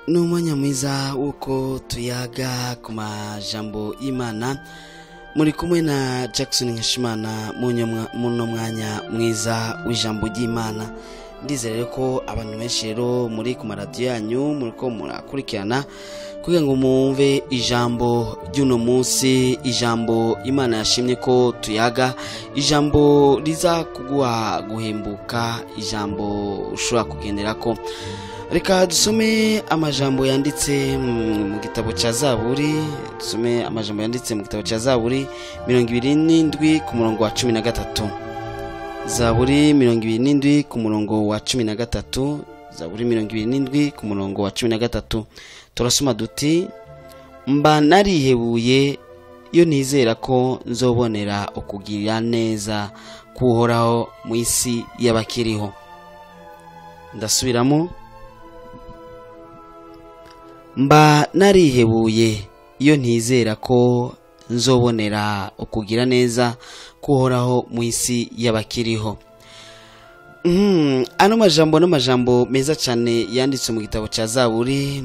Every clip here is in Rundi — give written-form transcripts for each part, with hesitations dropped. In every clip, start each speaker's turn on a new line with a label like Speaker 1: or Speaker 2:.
Speaker 1: Numwanya mwiza uko tuyaga ku majambo y'Imana muri kumwe na Jackson Nkeshimana muno mwanya mwiza w'ijambo ry'Imana. Ndizere ko abantu benshi rero muri ku maradiyo yanyu muriko murakurikirana kugira ngo mumve ijambo ry'uno munsi, ijambo Imana yashimye ko tuyaga, ijambo riza kuguha guhembuka, ijambo ushobora kugenderako. Reka dusome amajambo yanditse mu gitabo cya Zaburi, dusome amajambo yanditse mu gitabo cya Zaburi 27 ku murongo wa 13. Zaburi 27 ku murongo wa 13, Zaburi 27 ku murongo wa 13. Turasoma duti: mba narihebuye iyo nizera ko nzobonera ukugirira neza kuhoraho mu isi y'abakiriho. Ndasubiramo: mba narihebuye iyo ntizera ko nzobonera ukugira neza kuhoraho mu isi y'abakiriho. Ano majambo meza cyane yanditse mu gitabo cya Zaburi.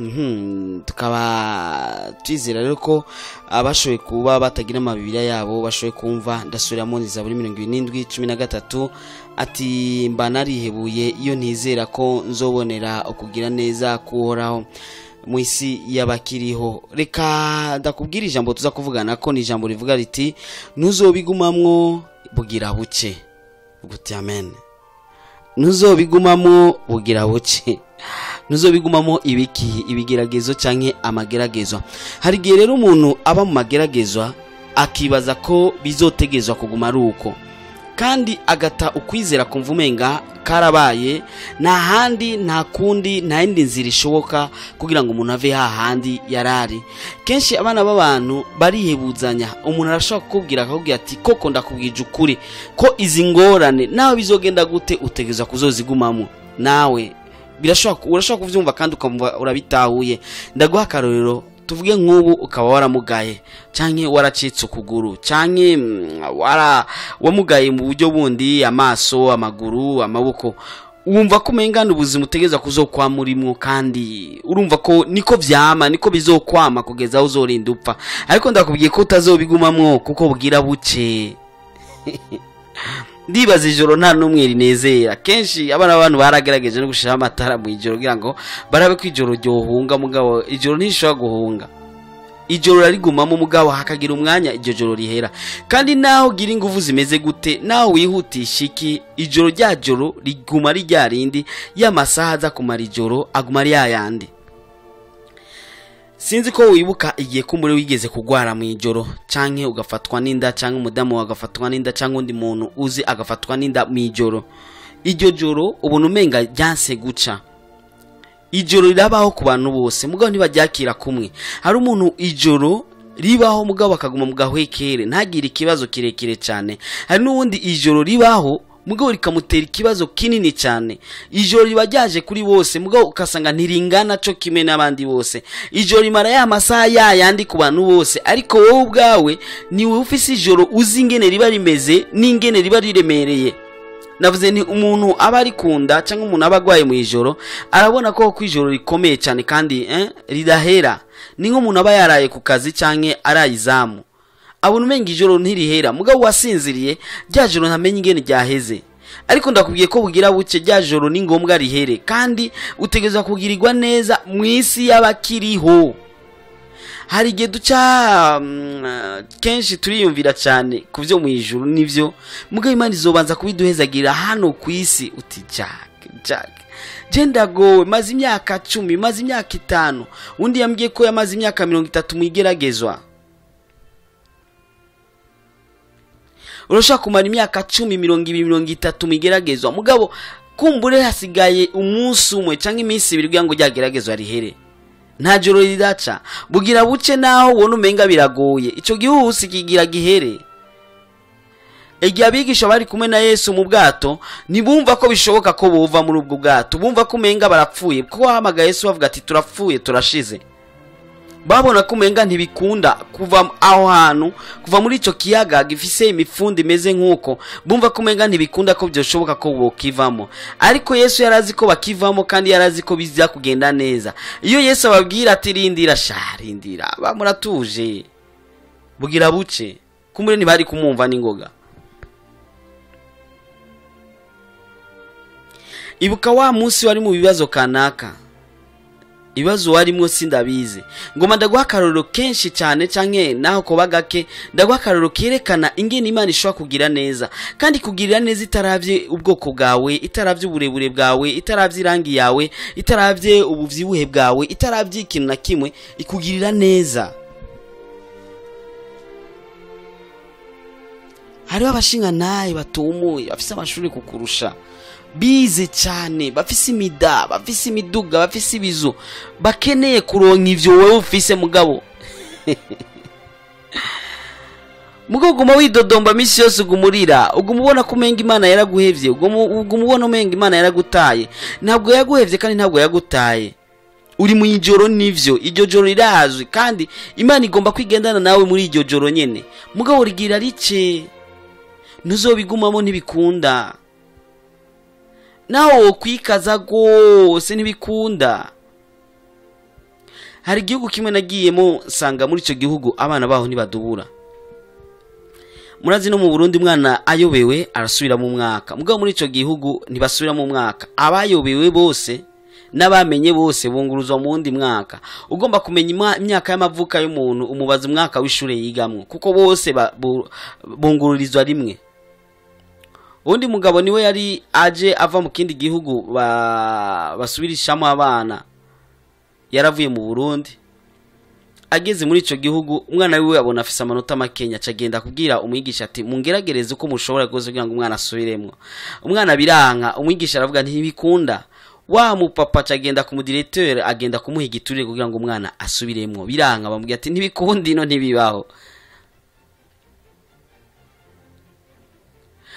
Speaker 1: Tukaba twizera rero ko abashoboye kuba batagira amabibiriya yabo bashoboye kumva. Ndasubiramo ni Zaburi 27:13 ati: mba narihebuye iyo ntizera ko nzobonera ukugira neza kuhoraho mu isi y'abakiriho. Reka ndakubwira ijambo tuza kuvugana ko ni ijambo rivuga riti: ntuzobigumamwo bugira buke. Guti amen. Ntuzobigumamwo bugira buke. Ntuzobigumamwo ibiki, ibigeragezo canke amageragezo. Hari gihe rero umuntu aba mu mageragezwa akibaza ko bizotegezwa kuguma ari uko, kandi agata ukwizera kumva umenga karabaye, nta handi nta kundi nta yindi nzira ishoboka kugira ngo umuntu ave hahandi yarari. Kenshi abana b'abantu barihebuzanya. Umuntu arashaka kukubwira akakubwira ati: koko ndakubwije ukuri ko izi ngorane nawe bizogenda gute utegezwa kuzozigumamo. Nawe urashaka kuvyumva kandi ukamva urabitahuye. Ndaguha akarorero. Tuvuge nk'ubu ukaba waramugaye canke waracitse ukuguru canke wamugaye mu buryo bundi, amaso, amaguru, amaboko. Wumva ko umengana ubuzima utegeza kuzokwamurimo, kandi urumva ko niko vyama, niko bizokwama kugeza aho uzorinda upfa. Ariko ndakubwiye ko utazobigumamwo kuko bugira buke. Ndibaza ijoro nta numwe rinezera. Kenshi abana abantu baragerageje no gushira amatara mu ijoro kugira ngo barabe ko ijoro ryohunga, mugabo ijoro ntishobora guhunga. Ijoro rarigumamo mugabo hakagira umwanya iryo joro rihera. Kandi naho gira ingufu zimeze gute, naho wihutisha iki, ijoro rya joro riguma ari rya rindi, y'amasaha aza kumara ijoro aguma ari yayandi. Sinzi ko wibuka igihe kumbure wigeze kugwara mu ijoro canke ugafatwa n'inda, canke umudamu wagafatwa n'inda, canke undi muntu uzi agafatwa n'inda mu ijoro. Iryo joro ubona umenga ryanse guca. Ijoro rirabaho ku bantu bose mugabo ntibaryakira kumwe. Hari umuntu ijoro ribaho mugabo akaguma mu gahwekere ntagire ikibazo kirekire cyane. Hari n'uwundi ijoro ribaho mugabo rikamutera ikibazo kinini cyane. Ijoro riba ryaje kuri bose mugabo ukasanga ntiringana cyo kimwe n'abandi bose. Ijoro rimara ya masaha yandi ku bantu bose, ariko wowe ubwawe ni wowe ufise ijoro uzi ingene riba rimeze n'ingene riba riremereye. Navuze ni umuntu aba ari kunda cyangwa umuntu aba agwaye mu ijoro arabona ko ijoro rikomeye cyane kandi ridahera. Ni nk'umuntu aba yaraye ku kazi canke arayizamu, abona umenga ijoro ntirihera mugabo wasinziriye rya joro ntamenye ingene ryaheze. Ariko ndakubwiye ko bugira buke rya joro ni ngombwa rihere, kandi utegezwa kugirirwa neza mu isi y'abakiriho. Hari gihe duca kenshi turiyumvira cyane ku byo mu ijuru nivyo, mugabo Imana izobanza kubiduhezagira hano ku isi. Uti Jack je ndagowe, maze imyaka 10, maze imyaka 5. Undi yambwiye ko yamaze imyaka 30 mu igeragezwa. Urashaka kumara imyaka 10, 20, 30 mu igeragezwa mugabo kumbure hasigaye umunsi umwe canke iminsi 2 kugira ngo ryageragezwa rihere. Nta joro ridaca. Bugira buce naho wona umenga biragoye, ico gihusi kigira gihere. Igihe abigisha bari kumwe na Yesu mu bwato nibumva ko bishoboka ko bova muri ubwo bwato, bumva ko umenga barapfuye kuko hamagaye Yesu bavuga ati turapfuye turashize. babona ko umenga ntibikunda kuva aho hantu, kuva muri ico kiyaga gifise imifundi imeze nkuko, bumva ko umenga ntibikunda ko byoshoboka ko bokivamo. Ariko Yesu yarazi ko bakivamo kandi yarazi ko biza kugenda neza. Iyo Yesu ababwira ati rindira rindira, bamuratuje bugira buce, kumure ntibari kumumva n'ingoga. Ibuka wa munsi wari mu bibazo kanaka, ibibazo warimo sindabize, ngoma ndaguha akarorero kenshi cyane canke naho ko bagake, ndaguha akarorero kerekana ingene Imana ishobora kugira neza, kandi kugirira neza itaravye ubwoko bwawe, itaravye uburebure bwawe, itaravye irangi yawe, itaravye ubuvyibuhe bwawe, itaravye ikintu na kimwe, ikugirira neza. Hariho abashinga naye batumuye bafise amashuri kukurusha, bize cyane, bafise imida, bafise imiduga, bafise ibizo, bakeneye kuronka ivyo wewe ufise mugabo. Mugabo guma widodomba misi yose ugumurira, ugumubona kumenga Imana yaraguhevye, ugumubona umenga Imana yaragutaye. Ntabwo yaguhevye kandi ntabwo yagutaye. Uri mu ijoro nivyo, iryo joro rirazwi kandi Imana igomba kwigendana nawe muri iryo joro nyene. Mugabo rigira rice, ntuzobigumamo ntibikunda. Naho kwikaza gose ntibikunda. Hari igihugu kimwe nagiyemo sanga muri ico gihugu abana baho ntibadubura. Murazi no mu Burundi mwana ayobewe arasubira mu mwaka. Mugabo muri ico gihugu ntibasubira mu mwaka. Abayobewe bose n'abamenye bose bunguruzwa mu wundi mwaka. Ugomba kumenya imyaka y'amavuka y'umuntu umubaza umwaka w'ishure yigamwe, kuko bose bungururizwa rimwe. Undi mugabo niwe yari aje ava mu kindi gihugu basubirishamo abana, yaravuye mu Burundi. Ageze muri ico gihugu umwana wiwe abona afise amanota makenya, acagenda kubwira umwigisha ati mungeragereze uko mushobora gose kugira ngo umwana asubiremwo. Umwana biranka, umwigisha aravuga nti ntibikunda. Wa mupapa acagenda ku mudirecteur agenda kumuha igiturire kugira ngo umwana asubiremwo, biranka, bamubwira ati ntibikundi no ntibibaho.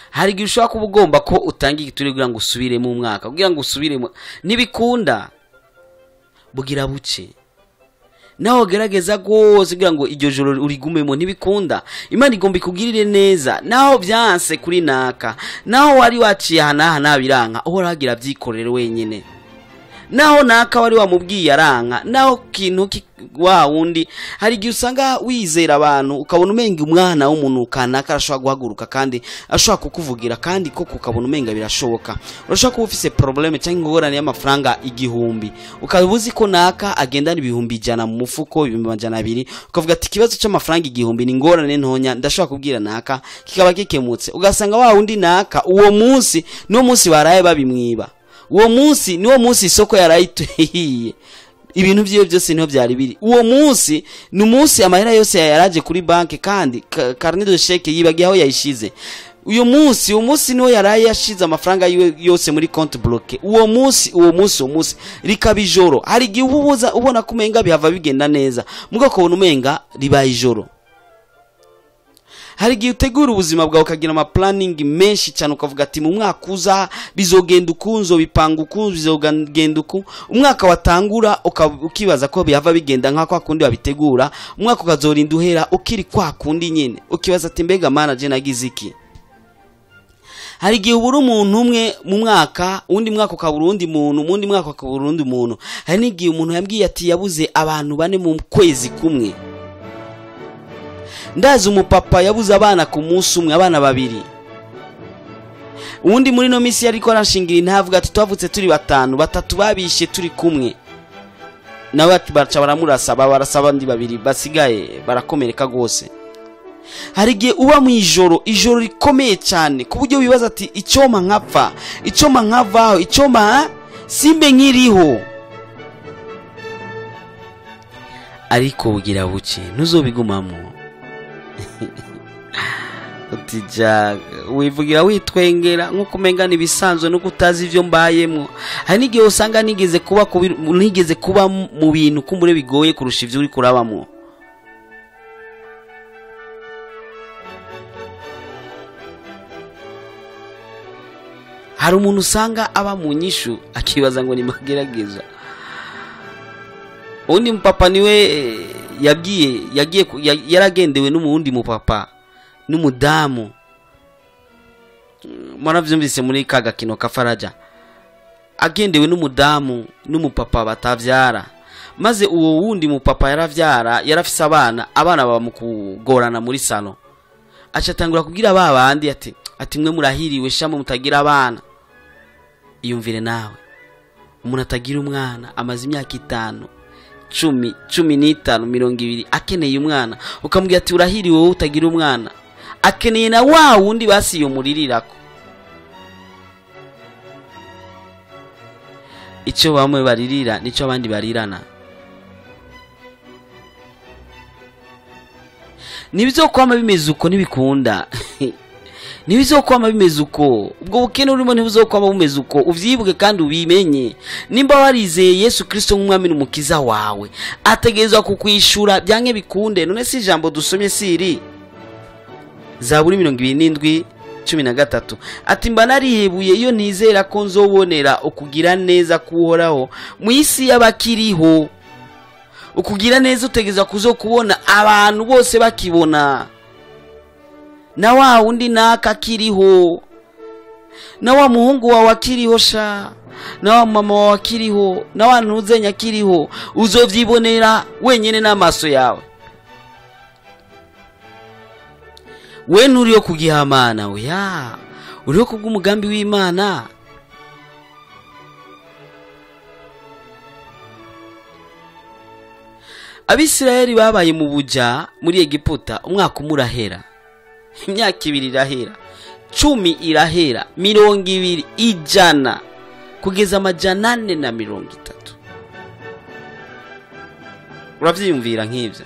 Speaker 1: Hari igihe ushobora kuba ugomba ko utanga igiturire kugira ngo usubire mu mwaka, kugira ngo usubiremo, ntibikunda bugira buce. Naho gerageza gose kugira ngo iryo joro urigumemo, ntibikunda. Imana igomba ikugirire neza, naho byanse kuri naka, naho wari waciye hana biranka, uhora hagira byikorere wenyene. Naho naka wari wamubwiye aranka, naho kintu wa wundi, hari igihe usanga wizera abantu ukabona umenga umwana w'umuntu kanaka arashobora guhaguruka kandi ashobora kukuvugira, kandi koko ukabona umenga birashoboka. Urashobora kuba ufise probleme cyangwa ingorane y'amafaranga 1000, ukabuzi ko naka agendana 100 mu mufuko 200, ukavuga ati ikibazo cy'amafaranga 1000 ni ngorane ntonya, ndashobora kubwira naka kikaba kikemutse. Ugasanga wa wundi naka uwo munsi no munsi baraye babimwiba, uwo munsi niwo munsi isoko yarayituhiye, ibintu byiwe byose niho byari biri. Uwo munsi ni umunsi amahera yose yaraje kuri banke, kandi carnet de chèque yibagiye aho yayishize. Uwo munsi niho yaraye yashize amafaranga yiwe yose muri compte bloqué. Uwo munsi rikaba ijoro. Hari igihe ubona kumenga bihava bigenda neza, mugabo kubona umenga ribaye ijoro. Hari igihe utegura ubuzima bwawe ukagira ama planning menshi cyane, ukavuga ati mu mwaka uza bizogenda ukunzo, bipanga ukunzo, bizogenda uku. Umwaka watangura ukibaza ko bihava bigenda nka kwa kundi wabitegura, umwaka ukazorinda uhera ukiri kwa kundi nyene, ukibaza ati mbega manager nagize iki. Hari igihe ubura umuntu umwe mu mwaka, undi mwaka ukabura undi muntu, undi mwaka ukabura undi muntu. Hari n'igihe umuntu yambwiye ati yabuze abantu 4 mu kwezi kumwe. Ndazi umupapa yabuze abana ku munsi umwe, abana 2. Undi muri no misi yariko arashingira intavuga ati twavutse turi 5, 3 babishe turi kumwe. Nawe ati baca barasaba ndi 2 basigaye barakomereka gose. Hari igihe uba mu ijoro rikomeye cyane ku buryo wibaza ati icyoma nkapfa, icyoma nkavaho, icyoma simbe nkiriho. Ariko bugira buke ntuzobigumamo. Utija wivugira witwengera nkuko mengana ibisanzwe no kutazi ivyo mbayemwo. Hari n'igihe usanga nigeze kuba mu bintu kumbure bigoye kurusha ivyo uri kurabamwo. Hari umuntu usanga aba mu nyishu akibaza ngo ni magerageza. Undi mpapa niwe yaragendewe n'umundi mupapa n'umudamu, mwaravyumvise muri kaga kino kafaraja, agendewe n'umudamu n'umupapa batavyara, maze uwo wundi mupapa yaravyara, yarafise abana bamukugorana muri salo, acatangura kugira babandi ati mwe murahiriwe shamwe mutagira abana. Iyumvire nawe, umuntu atagira umwana amaze imyaka 5, 10, 15, 20 akeneye umwana, ukamubwira ati urahiriwe wowe utagira umwana, akeneye na wa wundi basiyo muririrako. Icyo bamwe baririra nico abandi barirana. Nibizokwama bimeze uko nibikunda. Nibizokwama bimeze uko, ubwo bukene urimo ntibuzokwama bumeze uko, uvyibuke kandi ubimenye. Nimba warizeye Yesu Kristo nk'umwami n'umukiza wawe, ategerezwa kukwishura byanke bikunde. None si ijambo dusomye siri Zaburi 27:13 ati mba narihebuye iyo nizera ko nzobonera ukugira neza kuhoraho mu isi y'abakiriho. Ukugira neza utegeza kuzokubona abantu bose bakibona, na wa wundi naka kiriho, na wa muhungu wawe akiriho sha, na wa mama wawe akiriho, na wa ntuzenya akiriho, uzovyibonera wenyene n'amaso yawe. We nturiyo kugihamana, oya, uriyo kubw'umugambi w'Imana. Abisirayeli babaye mu buja muri Egiputa umwaka umurahera, imyaka 2 irahera, 10 irahera, 20, 100 kugeza 430. Uravyiyumvira nk'ivyo?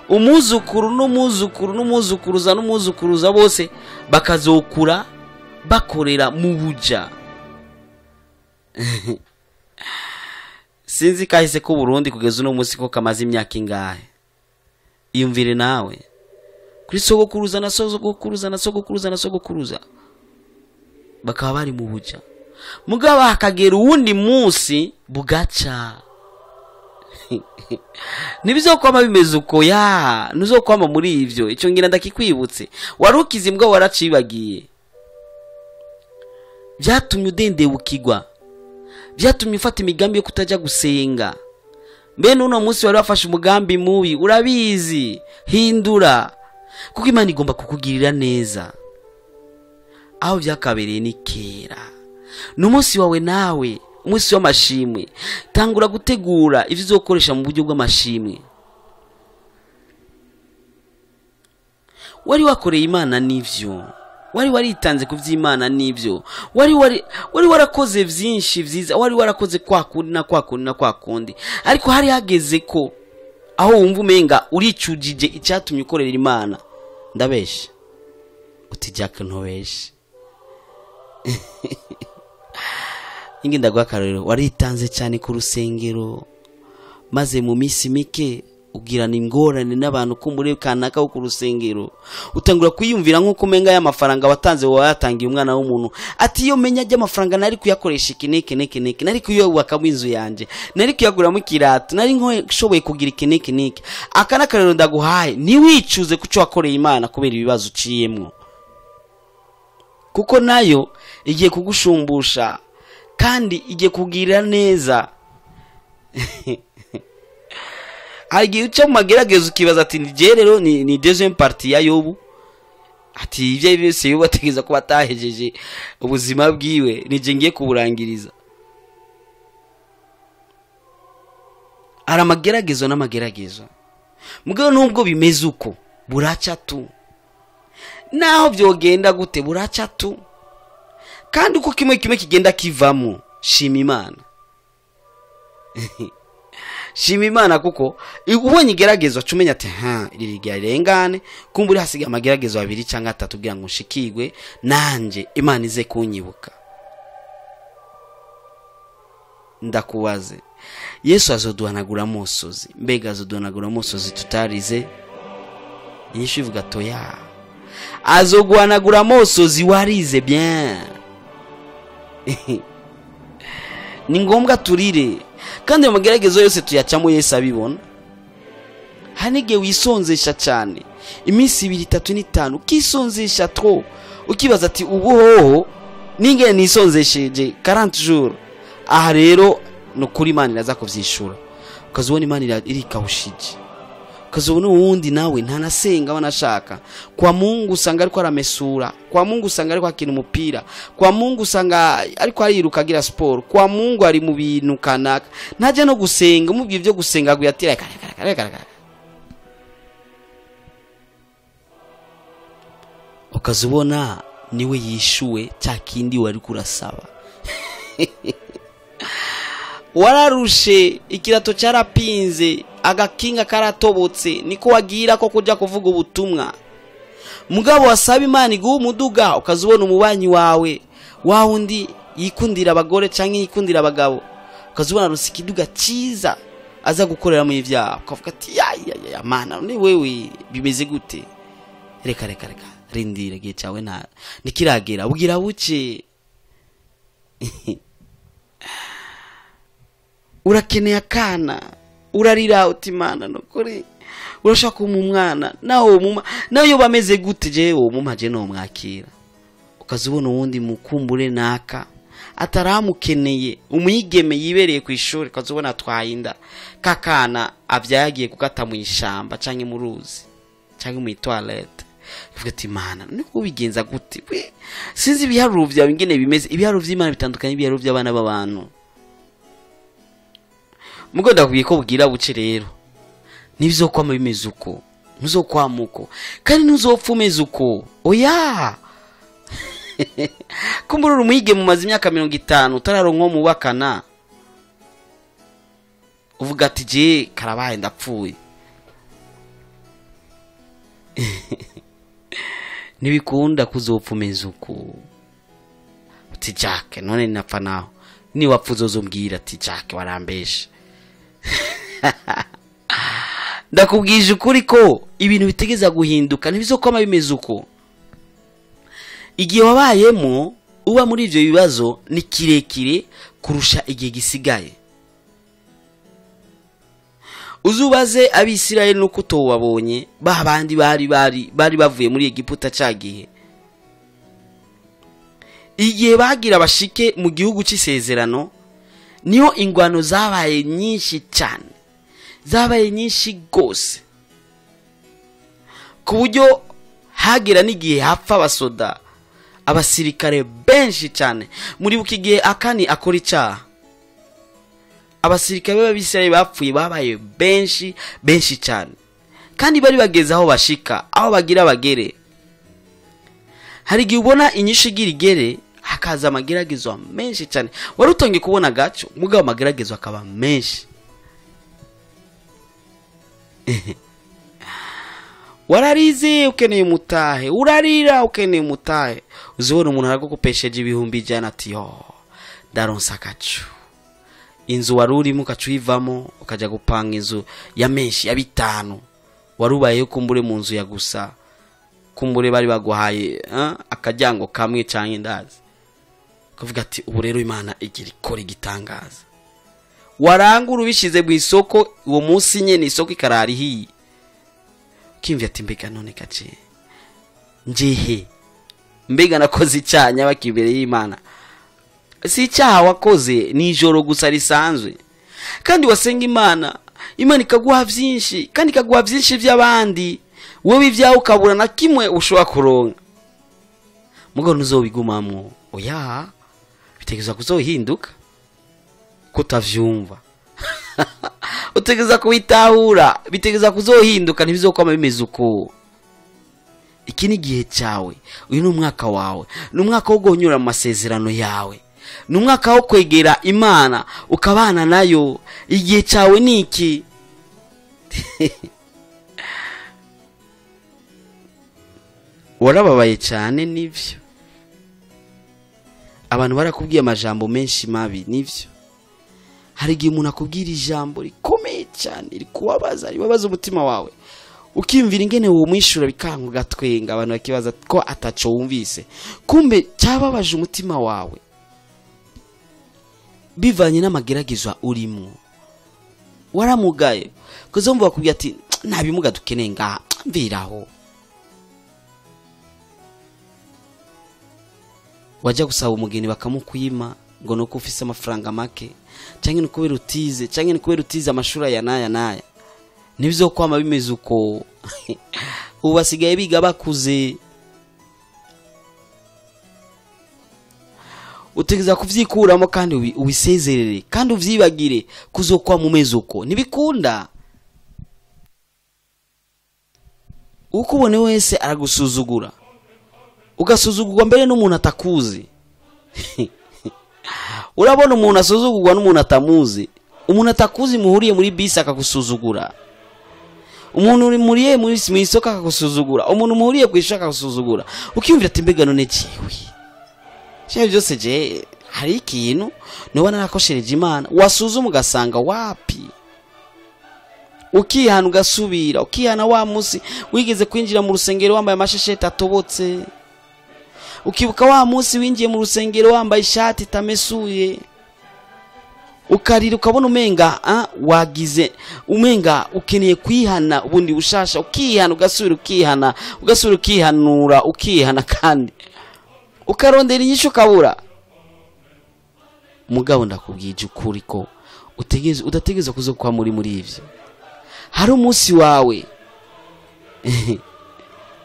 Speaker 1: Umuzukuru n'umuzukuruza bose bakazokura bakorera mu buja. Sinzi kahise ko Burundi kugeza uno munsi ko kamaze imyaka ingahe. Iyumvire nawe, kuri sogokuruza na sogokuruza bakaba bari mu buja, mugabo hakagera uwundi munsi bugaca. Nibizokwama bimeze uko ya, nuzokwama muri ivyo. Ico ngira ndakikwibutse, warukize imbwa waracibagiye. Vyatumye udendebukirwa, vyatumye ufata imigambi yo kutaja gusenga. Mbe nuno munsi wari wafashe umugambi mubi, urabizi, hindura, kuko Imana igomba kukugirira neza. Aho vyakabereye ni kera. N'umunsi wawe nawe, umunsi w'amashimwe, tangura gutegura ivyo uzokoresha mu buryo bw'amashimwe. Wari wakoreye Imana n'ivyo, wari waritanze ku vy'Imana n'ivyo, wari warakoze vyinshi vyiza, wari warakoze kwa kundi, ariko hari hageze ko aho wumva umenga uricujije icyatumye ukorera Imana. Ndabesha uti Jack ntobesha. Ingi ndagwakarero, waritanze cyane ku rusengero, maze mu misi mike ugirana ingorane n'abantu ko muri kanaka ku rusengero, utangura kwiyumvira nko kumenga y'amafaranga watanze wayatangiye umwana w'umuntu. Ati yo menya ajya amafaranga nari kuyakoresha ikineke, nari kuyubaka mu inzu yanje, nari kuyaguramo ikirato, nari nshoboye kugira ikineke. Akana karero ndaguhaye, ni wicuze kuco wakoreye Imana kubera ibibazo uciyemwo, kuko nayo igiye kugushumbusha kandi igiye kugira neza. Agiye uca mu mageragezo ukibaza ati nje rero ni deuxième partie ya Yobu. Ati ivyo byose Yobu ategeza kuba atahejeje ubuzima bwiwe, nije ngiye kuburangiriza. Ara mageragezo n'amageragezo, mugabo nubwo bimeze uko buraca tu, naho vyogenda gute buraca tu, kandi uko kimwe kigenda kivamo, shima Imana. Shima Imana, kuko ubonye igeragezo cumenya ati iri ryarengane, kumburi hasiga amageragezo 2 cyangwa 3 kugira ngo nshikigwe nanje Imana ize kunyibuka. Ndakubaze, Yesu azoduhanagura amosozi, mbega azoduhanagura amosozi tutarize? Yesu ivuga toya, azoguhanagura amosozi warize bien. Ni ngombwa turire, kandi amageragezo yose tuyacamo Yesu abibona. hanige wisonzesha cyane iminsi 2 3 5 ukisonzesha tro ukibaza ati ubuhoho ninge nisonzesheje 40 jours aha rero no kuri Imana iraza kuvyishura ukazubona Imana irikawushije ukazubona uwundi nawe ntanasenga wanashaka kwa Mungu usanga ariko aramesura kwa Mungu usanga ariko akina umupira kwa Mungu usanga ariko ariruka agira sport kwa Mungu ari mu bintu kanaka ntaje no gusenga umubwiye byo gusenga guyatira ukazubona niwe yishuwe cya kindi wari kurasaba wararushe ikirato cyarapinze agakinga karatobotse niko wagira ko kujya kuvuga ubutumwa mugabo wasaba Imana iguha umuduga ukazubona umubanyi wawe wawundi yikundira abagore canke yikundira abagabo ukazubona rusikiduga ciza aza gukorera mu ivyaha ukavuga ati ya Mana ni wewe bimeze gute reka rindira gihe cyawe nta nikiragera ugira buce urakeneye akana urarira uti Mana nokuri urashaka umwana nayo bameze gute jewe mumaje no mwakira ukazubona uwundi mukumbure naka ataramukeneye umuyigeme yibereye ku ishuri ukazubona twayinda kakana avyagiye kugata mu ishamba canke mu ruzi canke mu toilette uvuga ati Mana niko bigenza gute sinzi ibiharuro byawe ingene bimeze ibiharuro vy'Imana bitandukanye ibiharuro by'abana b'abantu mugo ndakubwiye ko bugira buce rero nibizokwama bimeze uko ntuzokwamuko kandi ntuzopfumeza uko oya kumbura umuyige mu mazi imyaka 50 utararonka mubakana uvuga ati je karabaye ndapfuye nibikunda kuzopfumeza uko uti Jack none napfa naho ni wapfuzo zombwira ati Jack warambeshe ndakubwije ukuri ko ibintu bitegeza guhinduka ntibizokoma bimeze uko igihe wabayemo uba muri ivyo bibazo ni kirekire kurusha igihe gisigaye uzubaze abisirayeli nuko towabonye babandi bari bavuye muri Egiputa cagihe igihe bagira bashike mu gihugu c'isezerano niho ingwano zabaye nyinshi cyane zabaye nyinshi gose ku buryo hagira n'igihe hapfa abasoda abasirikare benshi cyane muri buki gihe Akani akora icyaha abasirikare b'Abisirayeli bapfuye babaye benshi cyane kandi bari bageze aho bashika aho bagira bagere hari igihe ubona inyishu igira igere hakaza amageragezwa menshi cyane warutonge kubona gacho mugabo amageragezwa akaba menshi wararize ukeneye umutahe urarira ukeneye umutahe uzibona umuntu aragukopesheje ibihumbi ijana ati yo ndaronsa gacho inzu warurimo ukacuyivamo ukaja gupanga inzu ya menshi ya 5 warubaye kumbure mu nzu ya gusa kumbure bari baguhaye akajyango kamwe canke ndazi kuvuga ati ubu rero Imana igira ikora igitangaza warangura ubishize mu isoko uwo munsi nyene isoko ikarari hiyi kimvye ati mbega none kace njehe mbega nakoze icyanya bakibereye Imana si icyaha wakoze ni ijoro gusa risanzwe kandi wasenga Imana ikaguha byinshi kandi ikaguha byinshi by'abandi wowe ibyawe ukabura na kimwe ushobora kuronka mugo ntuzobigumamwo oya bitegeza kuzohinduka kutavyumva utegeza kubitahura bitegeza kuzohinduka ntibizokoma bimeze uko iki ni gihe cyawe uyu ni umwaka wawe ni umwaka wo guhonyura mu masezerano yawe ni umwaka wo kwegera Imana ukabana nayo igihe cyawe ni iki warababaye cyane nivyo abantu barakubwiye amajambo menshi mabi nivyo hari igihe umuntu akubwira ijambo rikomeye cyane rikubabaza ribabaza umutima wawe ukimvira ingene uwo mwishura bikangu gatwenga abantu bakibaza ko ataco wumvise kumbe cyababaje umutima wawe bivanye n'amageragezwa urimo waramugaye kuzomba bakubwira ati nta bimuga dukeneye ngaha mviraho. Wajya gusaba umugeni bakamukwima ngo nuko ufise amafaranga make, cyangwa nuko berutize, cyangwa nuko berutize amashura ya naya. Nibyo kwama bimeze uko. Ubu basigaye biga bakuze. Utegeza kuvyikuramo kandi ubisezerere kandi uvyibagire kuzokwa mu mezi uko nibikunda. Uko ubone wese aragusuzugura, ugasuzugurwa mbere n'umuntu atakuzi. Urabona umuntu asuzugurwa n'umuntu atamuzi, umuntu atakuzi muhuriye muri bisi akagusuzugura, umuntu uri muri isoko akagusuzugura, umuntu muhuriye kwishaka akagusuzugura, ukiyumvira ati mbega none ciwe cyane byose je hari ikintu nobana nakoshereje Imana. Wasuzuma ugasanga wapi, ukihana ugasubira, ukihana wa musi wigeze kwinjira mu rusengero wambaye amashesheti atobotse, ukibuka wa musi winjiye mu rusengero wambaye ishati itamesuye, ukarira ukabona umenga wagize umenga ukeneye kwihana ubundi bushasha, ukihana ugasubira, ukihana ugasubira, ukihanura ukihana kandi ukarondera inyishu kabura. Mugabo ndakubwije ukuri ko udategeza kuzokwa muri ivyo. Hari umunsi wawe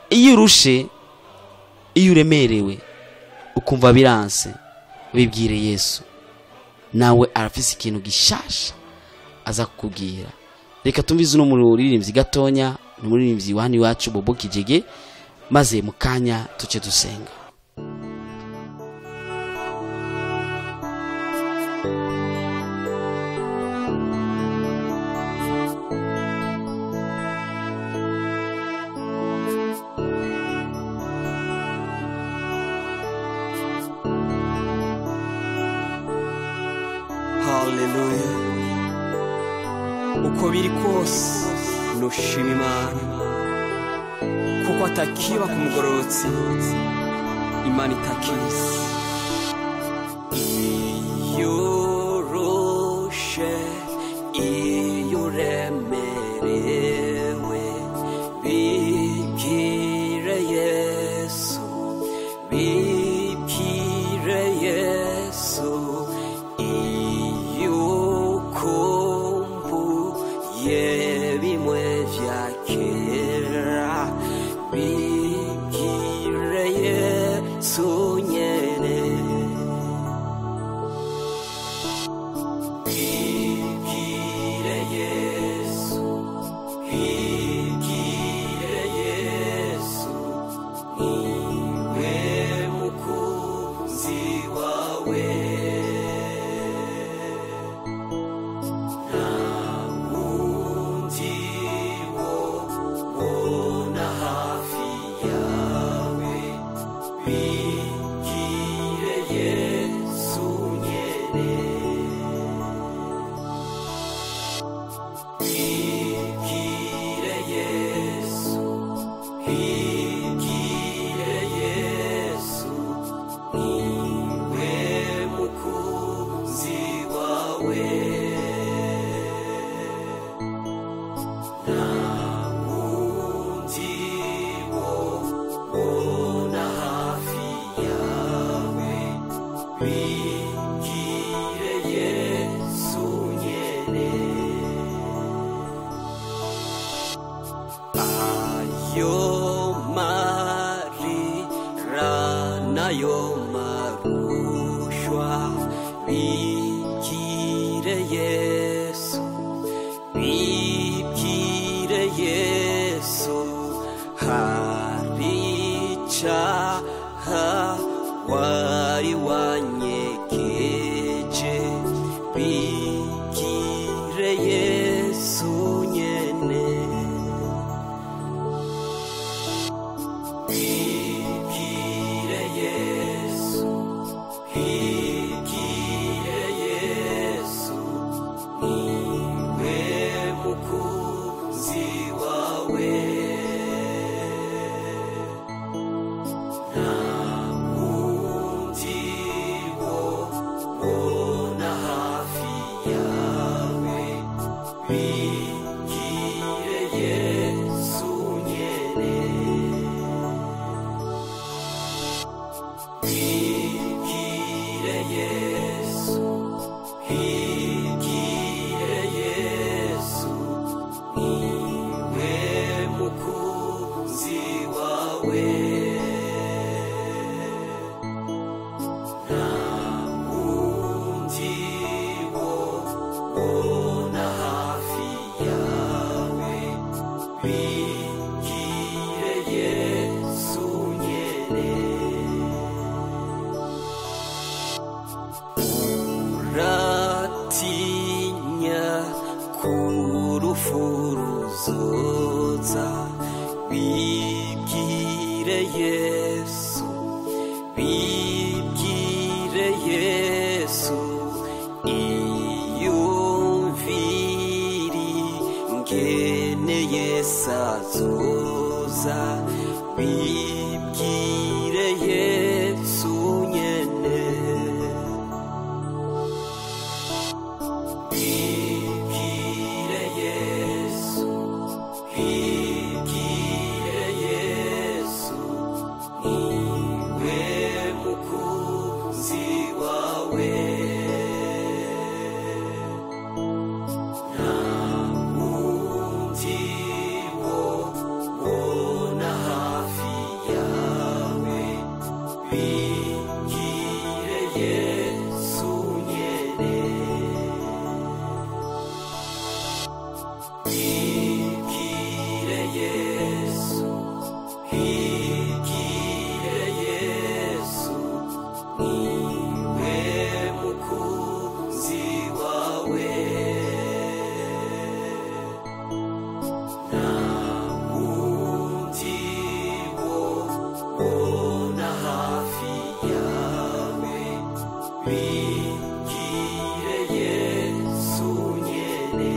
Speaker 1: iyo urushe, iyo uremerewe ukumva biranse, bibwire Yesu, nawe arafise ikintu gishasha aza kukubwira. Reka tumvize no muririmbyi gatonya, n'umuririmbyi wani wacu Bobo Kijege, maze mukanya tuce dusenga.
Speaker 2: Hallelujah. Uko biri kose nushima Imana, kuko atakiba ku mugororotsi Imana itakiza. Iyo urushe, iyo uremerewe, bibwire Yesu, bibwire Yesu. Iyo ukumbuye bimwe vya kera, bibwire Yesu nyene. Bibwire Yesu, bibwire Yesu, niwe mukunzi wawe. Wari wanyegeje, bibwire Yesu nyene. Bibwire Yesu, bibwire Yesu, niwe mukunzi wawe. Nta wundi furuzoza bibwire Yesu bibwire Yesu iyumviri ngene Yesu azoza bibwire Yesu nyene bibwire Yesu bibwire Yesu niwe mukunzi wawe nta wundi wobona hafi yawe bibwire Yesu nyene bibwire Yesu bibwire Yesu niwe mukunzi wawe nta wundi wobona hafi yawe bibwire Yesu nyene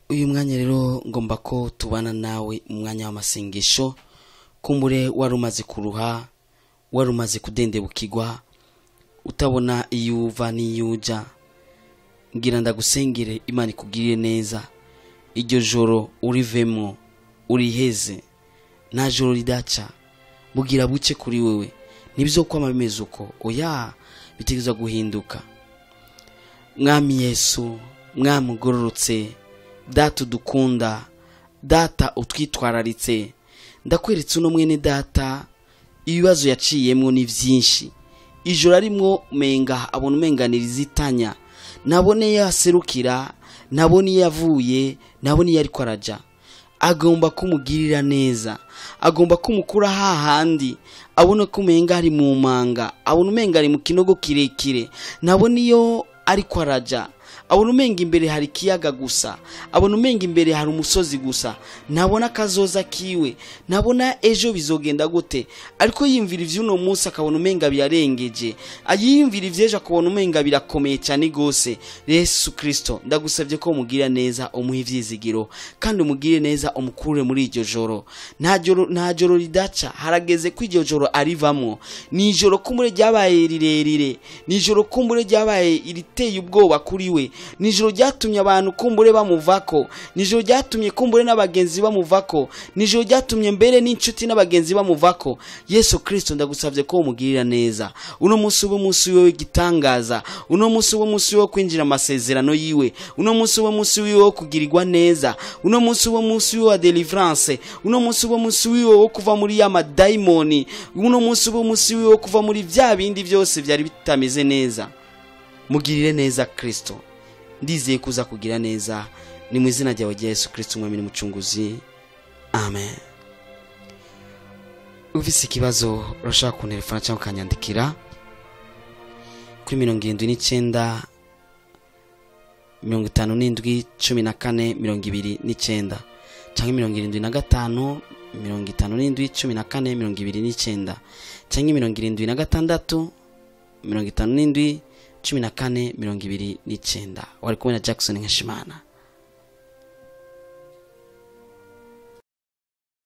Speaker 1: uyu mwanya rero ngomba ko tubana nawe mu mwanya w'amasengesho kumbure wari umaze kuruha wari umaze kudendebukirwa utabona iyo uva n'iyo uja ngira ndagusengere Imana ikugirire neza iryo joro urivemo uriheze nta joro ridaca bugira buke kuri wewe nibyo kwama bimeze uko oya bitegezwa guhinduka mwami Yesu mwami ugororotse data udukunda data utwitwararitse ndakweretse uno mwene data ibibazo yaciyemwo ni byinshi ijoro arimwo umenga abona umenganiriza itanya nabone yaserukira nabone yavuye nabone yari kwaraja agomba kumugirira neza agomba kumukura hahandi abona ko umenga ari mu manga abona umenga ari mu kinogo kirekire nabone iyo ari kwaraja abona umenga imbere hari kiyaga gusa abona umenga imbere hari umusozi gusa nabona kazoza kiwe nabona ejo bizogenda gute ariko yimvira ivyuno munsi akabona umenga byarengeje ayimvira ivyejo akabona umenga birakomeye cyane gose Yesu Kristo ndagusavye ko umugira neza umuha ivyizigiro kandi umugire neza umukure muri iryo joro nta joro ridaca harageze ko iryo joro arivamwo ni ijoro kumbure ryabaye rirerire ni ijoro kumbure ryabaye iriteye ubwoba kuri we nijoro ryatumye abantu kumbure bamuvako nijoro ryatumye kumbure n'abagenzi bamuvako nijoro ryatumye mbere n'inshuti n'abagenzi bamuvako Yesu Kristo ndagusavye ko umugirira neza uno munsi w'umunsi wiwe gitangaza uno munsi w'umunsi wo kwinjira amasezerano yiwe uno munsi w'umunsi wiwe wo kugirirwa neza uno munsi w'umunsi wiwe wa deliverance uno munsi w'umunsi wiwe wo kuva muri ya madaimoni uno munsi w'umunsi wiwe wo kuva muri vya bindi byose byari bitameze neza mugirire neza Kristo ndizeye kuza kugira neza ni mu izina ryawe Yesu Kristo umwami n'umucunguzi amen ufise ikibazo urashaka kuntelefona cyangwa kanyandikira kuri 79 57 14 29 cyangwa 75 57 14 29 cyangwa 76 57 14 29 wari kumwe na Jackson Nkeshimana.